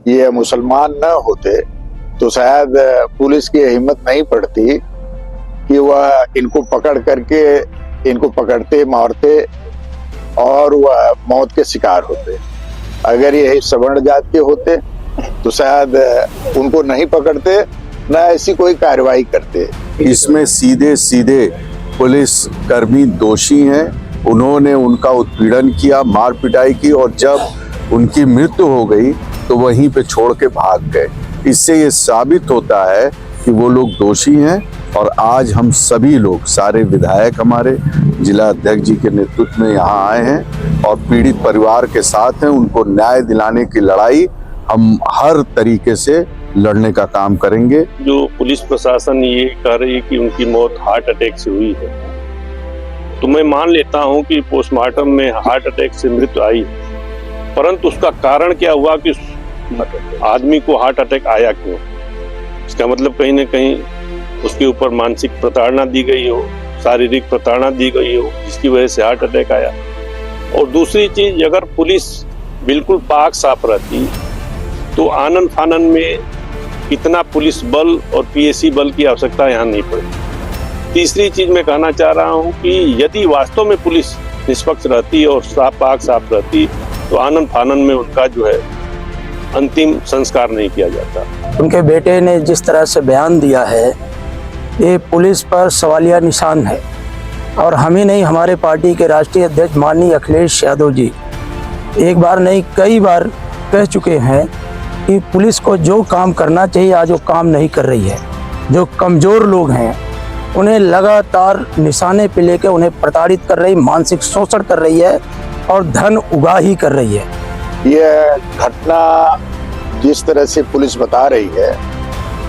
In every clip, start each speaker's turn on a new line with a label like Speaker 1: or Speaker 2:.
Speaker 1: ये मुसलमान न होते तो शायद पुलिस की हिम्मत नहीं पड़ती कि वह इनको पकड़ करके इनको पकड़ते, मारते और वह मौत के शिकार होते। अगर ये सवर्ण जात के होते तो शायद उनको नहीं पकड़ते, न ऐसी कोई कार्रवाई करते।
Speaker 2: इसमें सीधे सीधे पुलिस कर्मी दोषी हैं। उन्होंने उनका उत्पीड़न किया, मार पिटाई की, और जब उनकी मृत्यु हो गई तो वहीं पे छोड़ के भाग गए। इससे ये साबित होता है कि वो लोग दोषी हैं। और आज हम सभी लोग, सारे विधायक हमारे जिला अध्यक्ष जी के नेतृत्व में यहाँ आए हैं और पीड़ित परिवार के साथ हैं। उनको न्याय दिलाने की लड़ाई हम हर तरीके से लड़ने का काम करेंगे।
Speaker 3: जो पुलिस प्रशासन ये कह रही है कि उनकी मौत हार्ट अटैक से हुई है, तो मैं मान लेता हूं कि पोस्टमार्टम में हार्ट अटैक से मृत्यु आई, परंतु उसका कारण क्या हुआ कि आदमी को हार्ट अटैक आया क्यों? इसका मतलब कहीं ना कहीं उसके ऊपर मानसिक प्रताड़ना दी गई हो, शारीरिक प्रताड़ना दी गई हो, जिसकी वजह से हार्ट अटैक आया। और दूसरी चीज, अगर पुलिस बिल्कुल पाक साफ रहती तो आनन फानन में इतना पुलिस बल और पीएसी बल की आवश्यकता यहाँ नहीं पड़ती। तीसरी चीज मैं कहना चाह रहा हूँ कि यदि वास्तव में पुलिस निष्पक्ष रहती और पाक साफ रहती तो आनन फानन में उनका जो है अंतिम संस्कार नहीं किया जाता।
Speaker 4: उनके बेटे ने जिस तरह से बयान दिया है, ये पुलिस पर सवालिया निशान है। और हम ही नहीं, हमारे पार्टी के राष्ट्रीय अध्यक्ष माननीय अखिलेश यादव जी एक बार नहीं कई बार कह चुके हैं कि पुलिस को जो काम करना चाहिए आज वो काम नहीं कर रही है। जो कमज़ोर लोग हैं उन्हें लगातार निशाने पे लेकर उन्हें प्रताड़ित कर रही, मानसिक शोषण कर रही है और धन उगाही कर रही है।
Speaker 1: यह घटना जिस तरह से पुलिस बता रही है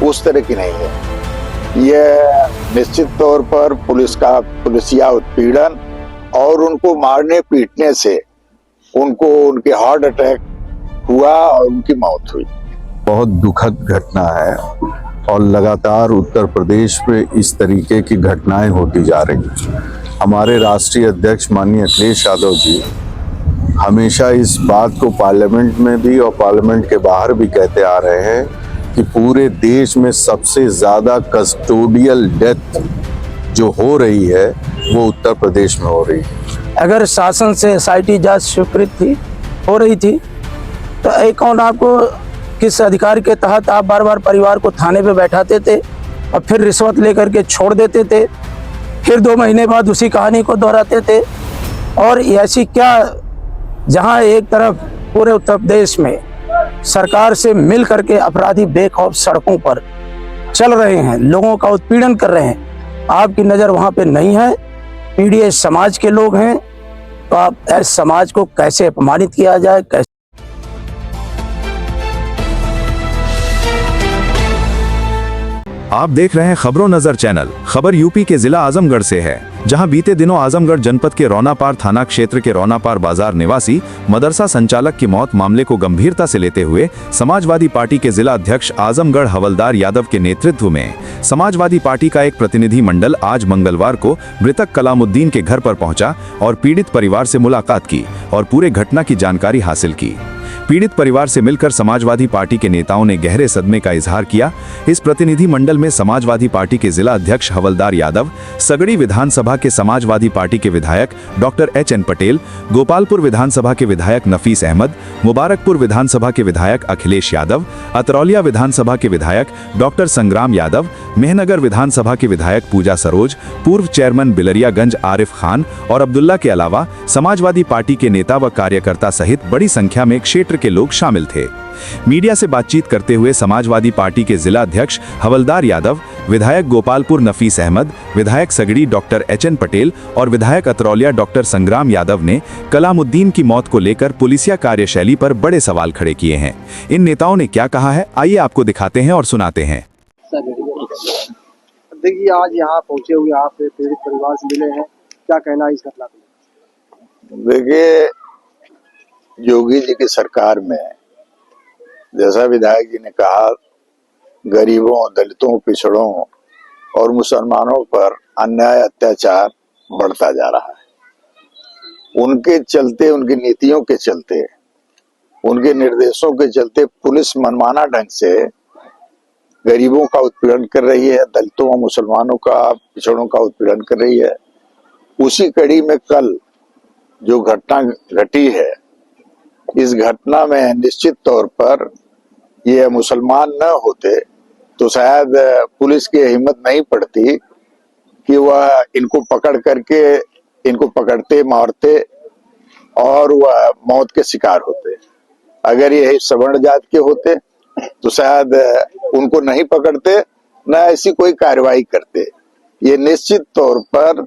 Speaker 1: उस तरह की नहीं है। यह निश्चित तौर पर पुलिसिया उत्पीड़न और उनको मारने पीटने से उनके हार्ट अटैक हुआ और उनकी मौत हुई।
Speaker 2: बहुत दुखद घटना है और लगातार उत्तर प्रदेश में इस तरीके की घटनाएं होती जा रही हैं। हमारे राष्ट्रीय अध्यक्ष माननीय अखिलेश यादव जी हमेशा इस बात को पार्लियामेंट में भी और पार्लियामेंट के बाहर भी कहते आ रहे हैं कि पूरे देश में सबसे ज़्यादा कस्टोडियल डेथ जो हो रही है वो उत्तर प्रदेश में हो रही है।
Speaker 4: अगर शासन से SIT जांच स्वीकृत हो रही थी तो एक कौन आपको किस अधिकार के तहत आप बार बार परिवार को थाने पे बैठाते थे और फिर रिश्वत लेकर के छोड़ देते थे, फिर 2 महीने बाद उसी कहानी को दोहराते थे? और ऐसी क्या, जहां एक तरफ पूरे उत्तर प्रदेश में सरकार से मिल करके अपराधी बेखौफ सड़कों पर चल रहे हैं, लोगों का उत्पीड़न कर रहे हैं, आपकी नज़र वहां पे नहीं है। पीड़ित समाज के लोग हैं तो आप ऐसे समाज को कैसे अपमानित किया जाए, कैसे?
Speaker 5: आप देख रहे हैं खबरों नजर चैनल। खबर यूपी के जिला आजमगढ़ से है, जहां बीते दिनों आजमगढ़ जनपद के रौनापार थाना क्षेत्र के रौनापार बाजार निवासी मदरसा संचालक की मौत मामले को गंभीरता से लेते हुए समाजवादी पार्टी के जिला अध्यक्ष आजमगढ़ हवलदार यादव के नेतृत्व में समाजवादी पार्टी का एक प्रतिनिधि मंडल आज मंगलवार को मृतक कलामुद्दीन के घर पर पहुंचा और पीड़ित परिवार से मुलाकात की और पूरे घटना की जानकारी हासिल की। पीड़ित परिवार से मिलकर समाजवादी पार्टी के नेताओं ने गहरे सदमे का इजहार किया। इस प्रतिनिधि मंडल में समाजवादी पार्टी के जिला अध्यक्ष हवलदार यादव, सगड़ी विधानसभा के समाजवादी पार्टी के विधायक डॉक्टर HN पटेल, गोपालपुर विधानसभा के विधायक नफीस अहमद, मुबारकपुर विधानसभा के विधायक अखिलेश यादव, अतरौलिया विधानसभा के विधायक डॉक्टर संग्राम यादव, मेहनगर विधानसभा के विधायक पूजा सरोज, पूर्व चेयरमैन बिलरियागंज आरिफ खान और अब्दुल्ला के अलावा समाजवादी पार्टी के नेता व कार्यकर्ता सहित बड़ी संख्या में क्षेत्र के लोग शामिल थे। मीडिया से बातचीत करते हुए समाजवादी पार्टी के जिला अध्यक्ष हवलदार यादव, विधायक गोपालपुर नफीस अहमद, विधायक सगड़ी डॉक्टर HN पटेल और विधायक अतरौलिया डॉक्टर संग्राम यादव ने कलामुद्दीन की मौत को लेकर पुलिसिया कार्यशैली पर बड़े सवाल खड़े किए हैं। इन नेताओं ने क्या कहा है, आइए आपको दिखाते हैं और सुनाते हैं।
Speaker 6: देखिए, आज यहाँ पहुँचे हुए आप पीड़ित परिवार से मिले हैं, क्या कहना है इस घटना को?
Speaker 1: देखिए, योगी जी की सरकार में जैसा विधायक जी ने कहा, गरीबों, दलितों, पिछड़ों और मुसलमानों पर अन्याय अत्याचार बढ़ता जा रहा है। उनके चलते, उनकी नीतियों के चलते उनके निर्देशों के चलते पुलिस मनमाना ढंग से गरीबों का उत्पीड़न कर रही है, दलितों और मुसलमानों का, पिछड़ों का उत्पीड़न कर रही है। उसी कड़ी में कल जो घटना घटी है, इस घटना में निश्चित तौर पर ये मुसलमान न होते तो शायद पुलिस की हिम्मत नहीं पड़ती कि वह इनको पकड़ करके इनको पकड़ते, मारते और वह मौत के शिकार होते। अगर ये सवर्ण जात के होते तो शायद उनको नहीं पकड़ते, न ऐसी कोई कार्रवाई करते। ये निश्चित तौर पर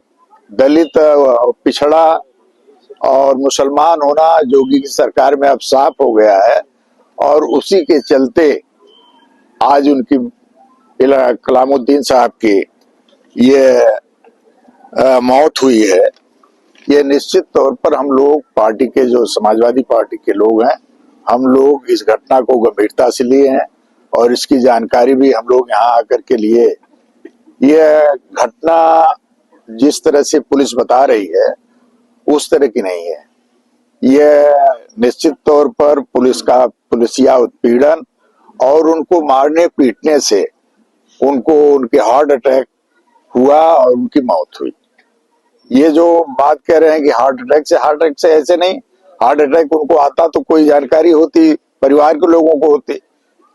Speaker 1: दलित, पिछड़ा और मुसलमान होना जोगी की सरकार में अब साफ हो गया है, और उसी के चलते आज उनकी कलामुद्दीन साहब की ये मौत हुई है। ये निश्चित तौर पर हम लोग पार्टी के, जो समाजवादी पार्टी के लोग हैं, हम लोग इस घटना को गंभीरता से लिए हैं और इसकी जानकारी भी हम लोग यहाँ आकर के लिए। यह घटना जिस तरह से पुलिस बता रही है उस तरह की नहीं है। यह निश्चित तौर पर पुलिसिया उत्पीड़न और उनको मारने पीटने से उनके हार्ट अटैक हुआ और उनकी मौत हुई। ये जो बात कह रहे हैं कि हार्ट अटैक से ऐसे नहीं। हार्ट अटैक उनको आता तो कोई जानकारी होती, परिवार के लोगों को होती,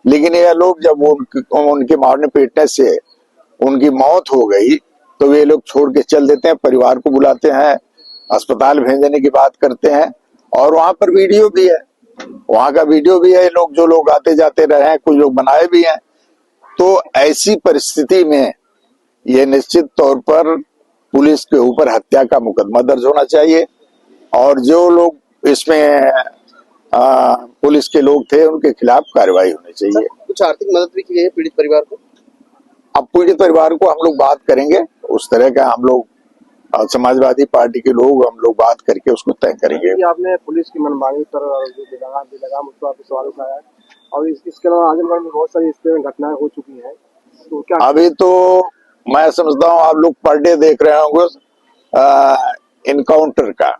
Speaker 1: लेकिन ये लोग जब उनके मारने पीटने से उनकी मौत हो गई तो वे लोग छोड़ के चल देते हैं, परिवार को बुलाते हैं, अस्पताल भेजने की बात करते हैं। और वहां पर वीडियो भी है, वहां का वीडियो भी है, लोग जो लोग आते जाते रहे हैं, कुछ लोग बनाए भी हैं। तो ऐसी परिस्थिति में ये निश्चित तौर पर पुलिस के ऊपर हत्या का मुकदमा दर्ज होना चाहिए, और जो लोग इसमें पुलिस के लोग थे उनके खिलाफ कार्रवाई होनी चाहिए।
Speaker 6: कुछ आर्थिक मदद भी की गई है पीड़ित परिवार को?
Speaker 1: अब पीड़ित परिवार को हम लोग बात करेंगे, उस तरह का हम लोग समाजवादी पार्टी के लोग हम लोग बात करके उसको तय करेंगे।
Speaker 6: आपने पुलिस की मनमानी पर जो बेलगाम उस पर सवाल उठाया है, और इसके अलावा आजमगढ़ में बहुत सारी इस तरह घटनाएं हो चुकी हैं, तो क्या
Speaker 1: अभी तो मैं समझता हूँ आप लोग पर डे देख रहे होंगे इनकाउंटर का,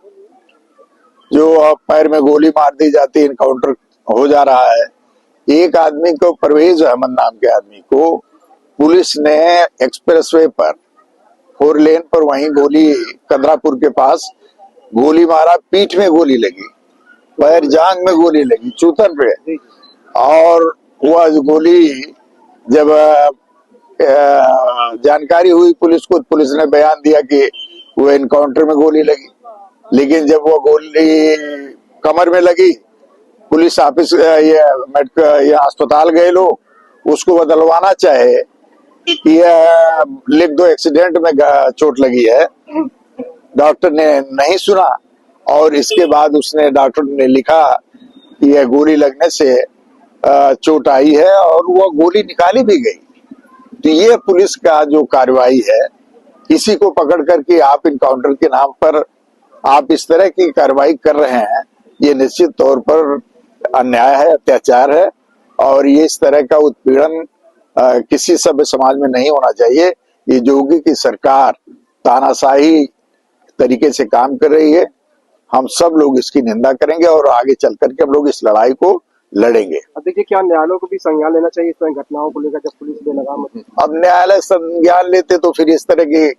Speaker 1: जो पैर में गोली मार दी जाती है, इनकाउंटर हो जा रहा है। एक आदमी को, परवेज अहमद नाम के आदमी को पुलिस ने एक्सप्रेसवे पर 4 लेन पर वहीं गोली, कदरापुर के पास गोली मारा, पीठ में गोली लगी, पैर जांग में गोली लगी, चूतन पे। और वह गोली जब जानकारी हुई पुलिस को, पुलिस ने बयान दिया कि वो एनकाउंटर में गोली लगी, लेकिन जब वो गोली कमर में लगी, पुलिस ऑफिस ये अस्पताल गए लोग, उसको बदलवाना चाहे कि यह लिख दो एक्सीडेंट में चोट लगी है, डॉक्टर ने नहीं सुना, और इसके बाद उसने, डॉक्टर ने लिखा कि यह गोली लगने से चोट आई है, और वह गोली निकाली भी गई। तो ये पुलिस का जो कार्रवाई है, इसी को पकड़ करके आप इनकाउंटर के नाम पर आप इस तरह की कार्रवाई कर रहे हैं, ये निश्चित तौर पर अन्याय है, अत्याचार है, और ये इस तरह का उत्पीड़न किसी सभ्य समाज में नहीं होना चाहिए। ये योगी की सरकार तानाशाही तरीके से काम कर रही है। हम सब लोग इसकी निंदा करेंगे और आगे चल करके हम लोग इस लड़ाई को लड़ेंगे।
Speaker 6: अब देखिए, क्या न्यायालय को भी संज्ञान लेना चाहिए इस तरह घटनाओं को लेकर, जब पुलिस बेलगाम होती है?
Speaker 1: अब न्यायालय संज्ञान लेते तो फिर इस तरह की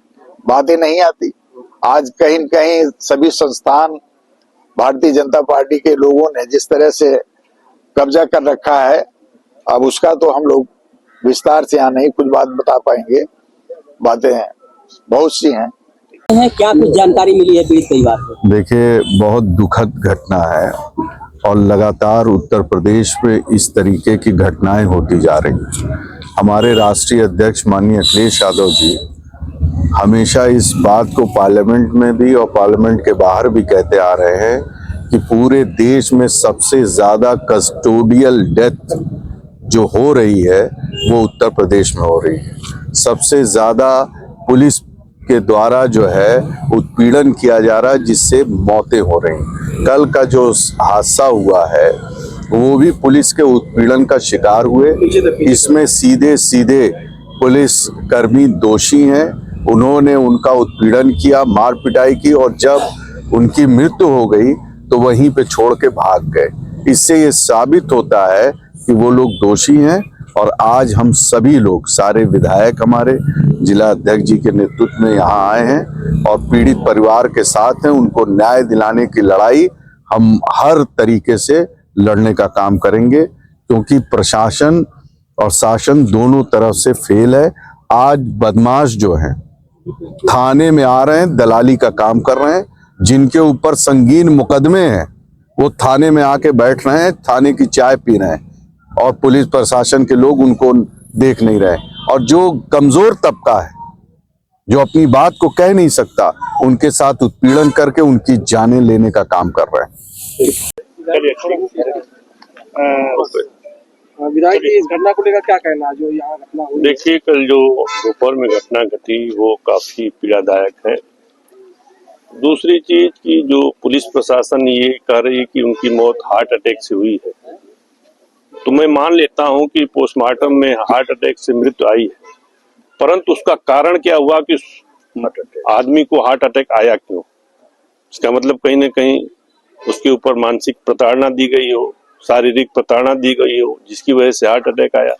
Speaker 1: बातें नहीं आती। आज कहीं न कहीं सभी संस्थान भारतीय जनता पार्टी के लोगों ने जिस तरह से कब्जा कर रखा है, अब उसका तो हम लोग विस्तार से यहाँ नहीं कुछ बात बता पाएंगे, बातें बहुत सी हैं।
Speaker 7: क्या कुछ जानकारी मिली है पीड़ित परिवार को?
Speaker 2: देखिए, बहुत दुखद घटना है और लगातार उत्तर प्रदेश में इस तरीके की घटनाएं होती जा रही हैं। हमारे राष्ट्रीय अध्यक्ष माननीय अखिलेश यादव जी हमेशा इस बात को पार्लियामेंट में भी और पार्लियामेंट के बाहर भी कहते आ रहे हैं कि पूरे देश में सबसे ज्यादा कस्टोडियल डेथ जो हो रही है वो उत्तर प्रदेश में हो रही है। सबसे ज्यादा पुलिस के द्वारा जो है उत्पीड़न किया जा रहा है, जिससे मौतें हो रही हैं। कल का जो हादसा हुआ है वो भी पुलिस के उत्पीड़न का शिकार हुए। इसमें सीधे सीधे पुलिस कर्मी दोषी हैं। उन्होंने उनका उत्पीड़न किया, मार पिटाई की, और जब उनकी मृत्यु हो गई तो वहीं पे छोड़ के भाग गए। इससे ये साबित होता है कि वो लोग दोषी हैं। और आज हम सभी लोग, सारे विधायक हमारे जिला अध्यक्ष जी के नेतृत्व में यहाँ आए हैं और पीड़ित परिवार के साथ हैं। उनको न्याय दिलाने की लड़ाई हम हर तरीके से लड़ने का काम करेंगे, क्योंकि प्रशासन और शासन दोनों तरफ से फेल है। आज बदमाश जो हैं थाने में आ रहे हैं, दलाली का काम कर रहे हैं। जिनके ऊपर संगीन मुकदमे हैं वो थाने में आके बैठ रहे हैं, थाने की चाय पी रहे हैं और पुलिस प्रशासन के लोग उनको देख नहीं रहे। और जो कमजोर तबका है, जो अपनी बात को कह नहीं सकता, उनके साथ उत्पीड़न करके उनकी जानें लेने का काम कर रहे हैं।
Speaker 6: विधायक जी, इस घटना को लेकर क्या कहना है जो यहाँ घटना हुई?
Speaker 3: देखिए, कल जो दोपहर में घटना घटी वो काफी पीड़ादायक है। दूसरी चीज की जो पुलिस प्रशासन ये कह रही है कि उनकी मौत हार्ट अटैक से हुई है, तो मैं मान लेता हूं कि पोस्टमार्टम में हार्ट अटैक से मृत्यु आई है, परंतु उसका कारण क्या हुआ कि आदमी को हार्ट अटैक आया क्यों? इसका मतलब कहीं ना कहीं उसके ऊपर मानसिक प्रताड़ना दी गई हो, शारीरिक प्रताड़ना दी गई हो, जिसकी वजह से हार्ट अटैक आया।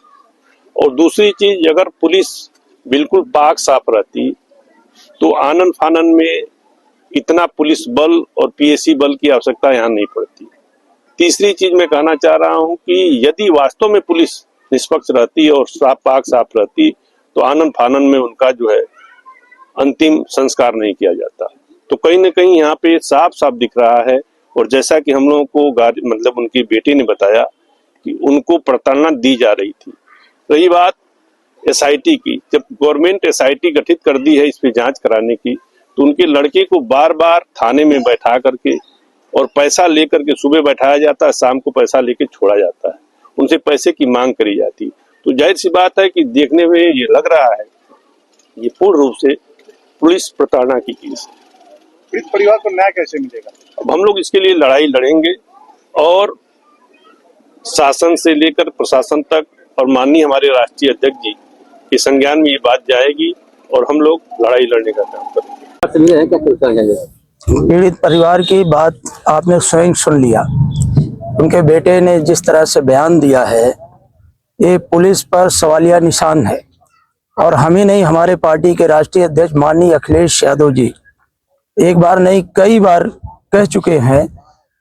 Speaker 3: और दूसरी चीज, अगर पुलिस बिल्कुल पाक साफ रहती तो आनन फानन में इतना पुलिस बल और पीएसी बल की आवश्यकता यहाँ नहीं पड़ती। तीसरी चीज मैं कहना चाह रहा हूँ कि यदि वास्तव में पुलिस निष्पक्ष रहती और पाक साफ रहती तो आनन फानन में उनका जो है अंतिम संस्कार नहीं किया जाता। तो कहीं ना कहीं यहाँ पे साफ साफ दिख रहा है। और जैसा कि हम लोगों को मतलब उनकी बेटी ने बताया कि उनको प्रताड़ना दी जा रही थी। रही बात एसआईटी की, जब गवर्नमेंट एसआईटी गठित कर दी है इस पे जांच कराने की, तो उनके लड़के को बार बार थाने में बैठा करके और पैसा लेकर के सुबह बैठाया जाता है, शाम को पैसा लेके छोड़ा जाता है, उनसे पैसे की मांग करी जाती। तो जाहिर सी बात है कि देखने में ये लग रहा है ये पूर्ण रूप से पुलिस प्रताड़ना की केस है।
Speaker 6: इस परिवार को न्याय कैसे मिलेगा?
Speaker 3: अब हम लोग इसके लिए लड़ाई लड़ेंगे और शासन से लेकर प्रशासन तक और माननीय हमारे राष्ट्रीय अध्यक्ष जी के संज्ञान में ये बात जाएगी और हम लोग लड़ाई लड़ने का काम करेंगे।
Speaker 4: पीड़ित परिवार की बात आपने स्वयं सुन लिया। उनके बेटे ने जिस तरह से बयान दिया है, ये पुलिस पर सवालिया निशान है। और हम ही नहीं, हमारे पार्टी के राष्ट्रीय अध्यक्ष माननीय अखिलेश यादव जी एक बार नहीं कई बार कह चुके हैं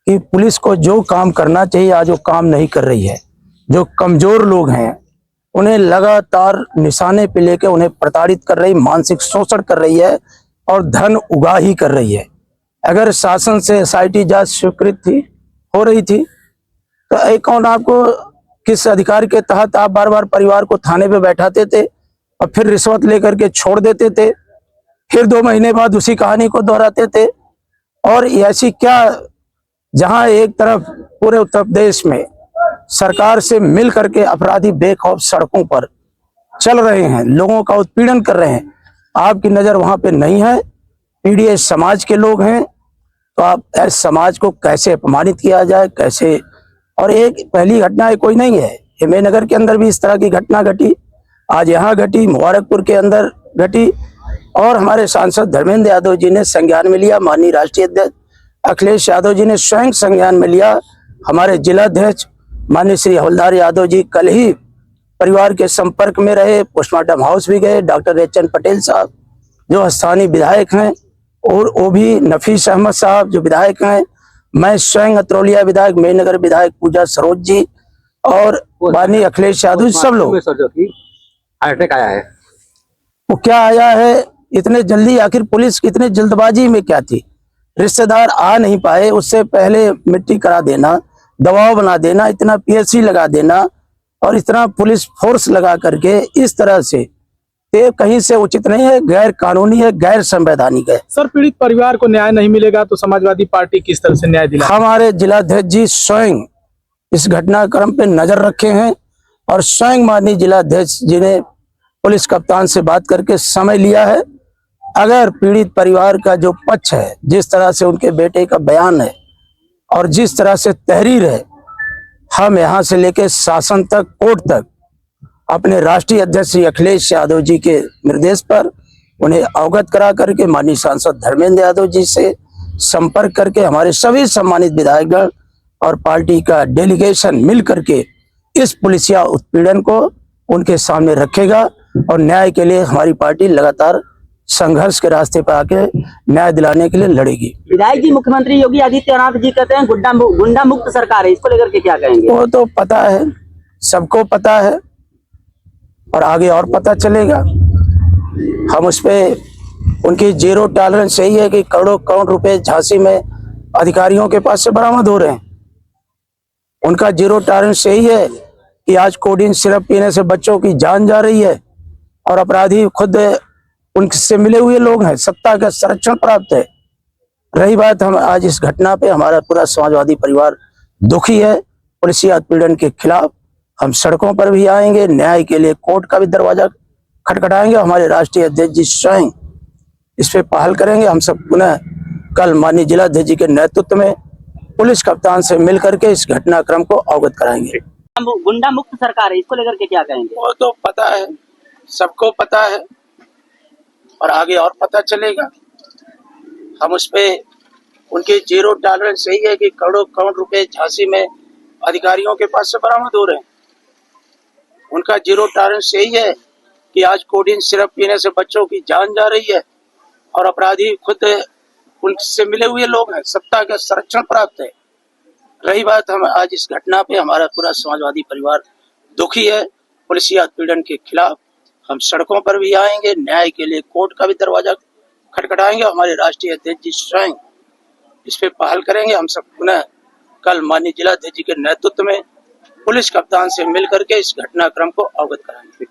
Speaker 4: कि पुलिस को जो काम करना चाहिए आज वो काम नहीं कर रही है। जो कमजोर लोग हैं उन्हें लगातार निशाने पे लेके उन्हें प्रताड़ित कर रही, मानसिक शोषण कर रही है और धन उगाही कर रही है। अगर शासन से एसआईटी जांच स्वीकृत हो रही थी तो एक कौन आपको किस अधिकार के तहत आप बार बार परिवार को थाने पे बैठाते थे और फिर रिश्वत लेकर के छोड़ देते थे, फिर 2 महीने बाद उसी कहानी को दोहराते थे? और ऐसी क्या, जहां एक तरफ पूरे उत्तर प्रदेश में सरकार से मिल करके अपराधी बेखौफ सड़कों पर चल रहे हैं, लोगों का उत्पीड़न कर रहे हैं, आपकी नजर वहां पे नहीं है। पीड़ित समाज के लोग हैं, तो आप ऐसे समाज को कैसे अपमानित किया जाए, कैसे? और एक पहली घटना है कोई नहीं है, हिमेनगर के अंदर भी इस तरह की घटना घटी, आज यहाँ घटी, मुबारकपुर के अंदर घटी। और हमारे सांसद धर्मेंद्र यादव जी ने संज्ञान में लिया, माननीय राष्ट्रीय अध्यक्ष अखिलेश यादव जी ने स्वयं संज्ञान में लिया। हमारे जिला अध्यक्ष माननीय श्री हवलदार यादव जी कल ही परिवार के संपर्क में रहे, पोस्टमार्टम हाउस भी गए। डॉक्टर रेचन पटेल साहब जो स्थानीय विधायक हैं, और वो भी नफीस अहमद साहब जो विधायक हैं, मैं स्वयं अतरौलिया विधायक, मेनगर विधायक पूजा सरोज जी और माननीय अखिलेश यादव, सब लोग।
Speaker 7: अटैक आया है,
Speaker 4: वो क्या आया है इतने जल्दी? आखिर पुलिस इतने जल्दबाजी में क्या थी? रिश्तेदार आ नहीं पाए, उससे पहले मिट्टी करा देना, दबाव बना देना, इतना पीएससी लगा देना और इतना पुलिस फोर्स लगा करके इस तरह से, ये कहीं से उचित नहीं है, गैर कानूनी है, गैर संवैधानिक है।
Speaker 6: सर, पीड़ित परिवार को न्याय नहीं मिलेगा तो समाजवादी पार्टी किस तरह से न्याय दिलाएगी?
Speaker 4: हमारे जिलाध्यक्ष जी स्वयं इस घटनाक्रम पे नजर रखे हैं और स्वयं माननीय जिलाध्यक्ष जी ने पुलिस कप्तान से बात करके समय लिया है। अगर पीड़ित परिवार का जो पक्ष है, जिस तरह से उनके बेटे का बयान है और जिस तरह से तहरीर है, हम यहाँ से लेके शासन तक, कोर्ट तक अपने राष्ट्रीय अध्यक्ष श्री अखिलेश यादव जी के निर्देश पर उन्हें अवगत करा करके माननीय सांसद धर्मेंद्र यादव जी से संपर्क करके हमारे सभी सम्मानित विधायकगण और पार्टी का डेलीगेशन मिल करके इस पुलिसिया उत्पीड़न को उनके सामने रखेगा और न्याय के लिए हमारी पार्टी लगातार संघर्ष के रास्ते पर आके न्याय दिलाने के लिए लड़ेगी।
Speaker 8: विधायक जी, मुख्यमंत्री योगी आदित्यनाथ जी कहते हैं गुंडा मुक्त सरकार है, इसको लेकर के क्या कहेंगे?
Speaker 4: वो तो पता है, सबको पता है और आगे और पता चलेगा। हम उस पे उनकी जीरो टॉलरेंस यही है कि करोड़ों करोड़ रुपए झांसी में अधिकारियों के पास से बरामद हो रहे हैं। उनका जीरो टॉलरेंस यही है कि आज कोडिन सिरप पीने से बच्चों की जान जा रही है और अपराधी खुद उनसे मिले हुए लोग हैं, सत्ता का संरक्षण प्राप्त है। रही बात, हम आज इस घटना पे हमारा पूरा समाजवादी परिवार दुखी है। पुलिसिया उत्पीड़न के खिलाफ हम सड़कों पर भी आएंगे, न्याय के लिए कोर्ट का भी दरवाजा खटखटाएंगे। हमारे राष्ट्रीय अध्यक्ष जी स्वयं इस पे पहल करेंगे। हम सब पुनः कल माननीय जिलाध्यक्ष जी के नेतृत्व में पुलिस कप्तान से मिल करके इस घटनाक्रम को अवगत कराएंगे।
Speaker 8: गुंडा मुक्त सरकार है, इसको लेकर के क्या कहेंगे?
Speaker 4: वो तो पता है, सबको पता है और आगे और पता चलेगा। हम उस पे उनकी जीरो टॉलरेंस यही है कि करोड़ों करोड़ रुपए झांसी में अधिकारियों के पास से बरामद हो रहे हैं। उनका जीरो टॉलरेंस यही है कि आज कोडिन सिरप पीने से बच्चों की जान जा रही है और अपराधी खुद उनसे मिले हुए लोग हैं, सत्ता का संरक्षण प्राप्त है। रही बात, हम आज इस घटना पे हमारा पूरा समाजवादी परिवार दुखी है। पुलिसिया उत्पीड़न के खिलाफ हम सड़कों पर भी आएंगे, न्याय के लिए कोर्ट का भी दरवाजा खटखटाएंगे। हमारे राष्ट्रीय अध्यक्ष जी स्वयं इस पे पहल करेंगे। हम सब पुनः कल माननीय जिलाध्यक्ष जी के नेतृत्व में पुलिस कप्तान से मिल करके इस घटनाक्रम को अवगत कराएंगे।